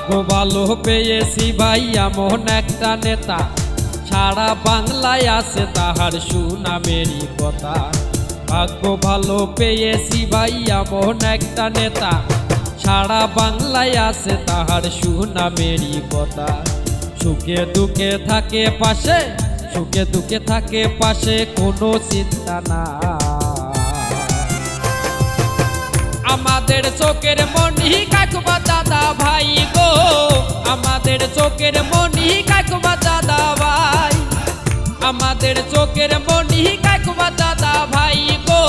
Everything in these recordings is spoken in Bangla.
ভাগ্য ভালো পেয়েছি ভাই এমন একটা নেতা, সারা বাংলায় আছে তাহার সুনামেরই কথা। ভাগ্য ভালো পেয়েছি ভাই এমন একটা নেতা, সারা বাংলায় আছে তাহার সুনামেরই কথা। সুখে দুঃখে থাকে পাশে, সুখে দুঃখে থাকে পাশে, কোনো চিন্তা না। আমাদের চোখের মনি কাকুবা দাদা ভাই গো, আমাদের চোখের মনি কাকুবা দাদা ভাই, আমাদের চোখের মনি কাকুবা দাদা ভাই গো,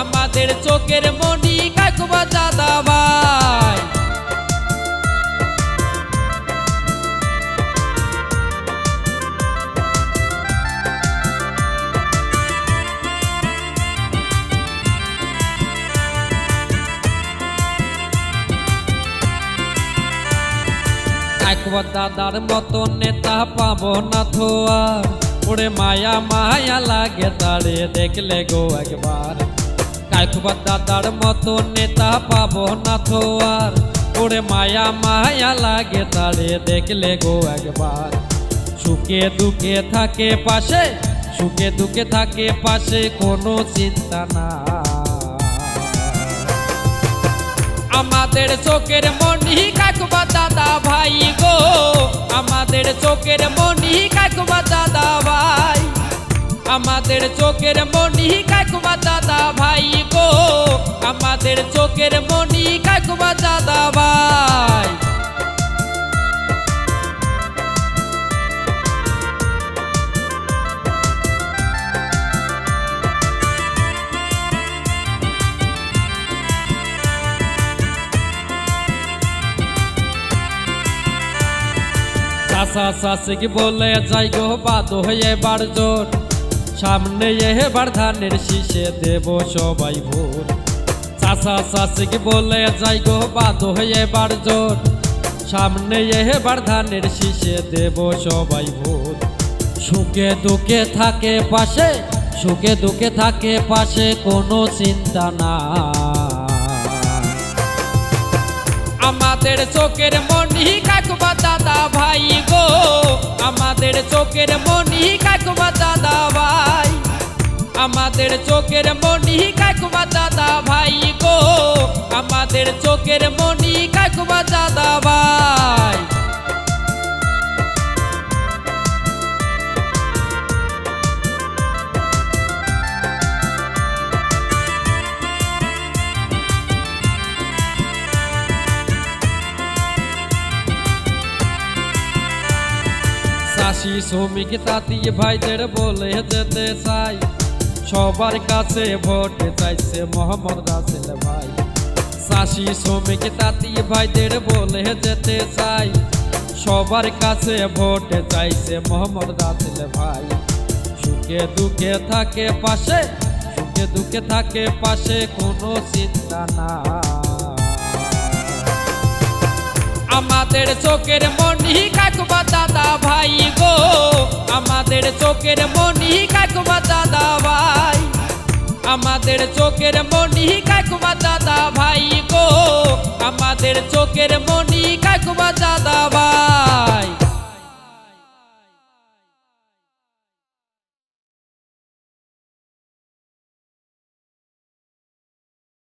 আমাদের চোখের মনি কাকুবা দাদা ভাই। কাকুবা দাদার মতো নেতা পাবো না তো আর, ওরে মায়া মায়া লাগে তারে দেখলে গো একবার। কাকুবা দাদার মতো নেতা পাবো না তো আর, ওরে মায়া মায়া লাগে তারে দেখলে গো একবার। সুখে দুঃখে থাকে পাশে, সুখে দুঃখে থাকে পাশে, কোনো চিন্তা না। আমাদের চোখের মনি কাকুবা দাদা ভাই গো, আমাদের চোখের মনি কাকুবা দাদা ভাই, আমাদের চোখের মনি কাকুবা দাদা ভাই গো, আমাদের চোখের মনি কাকুবা দাদা ভাই। চাচা চাচিকে বলে যাই গো বাদ হয়ে এবার জোর, সামনে এবার ধানের শীষে দেব সবাই ভোট। চাচা চাচিকে বলে যাই গো বাদ হয়ে এবার জোর, সামনে এবার ধানের শীষে দেব সবাই ভোট। সুখে দুঃখে থাকে পাশে, সুখে দুঃখে থাকে পাশে, কোনো চিন্তা না। আমাদের চোখের মনি কাকুবা দাদা ভাই গো, আমাদের চোখের মনি কাকুবা দাদা ভাই, আমাদের চোখের মনি কাকুবা দাদা ভাই গো, আমাদের চোখের মনি কাকুবা দাদা ভাই। চাষি শ্রমিক তাঁতি ভাইদের বলে যেতে চাই, সবার কাছে ভোট চাইছে মোহাম্মদ রাসেল ভাই। চাষি শ্রমিক তাঁতি ভাইদের বলে যেতে চাই, সবার কাছে ভোট চাইছে মোহাম্মদ রাসেল ভাই। সুখে দুঃখে থাকে পাশে, সুখে দুঃখে থাকে পাশে, কোনো চিন্তা না। আমাদের চোখের মনি কাকুবা দাদা ভাই গো, আমাদের চোখের মনি কাকুবা দাদা ভাই, আমাদের চোখের মনি কাকুবা দাদা ভাই গো, আমাদের চোখের মনি কাকুবা দাদা ভাই।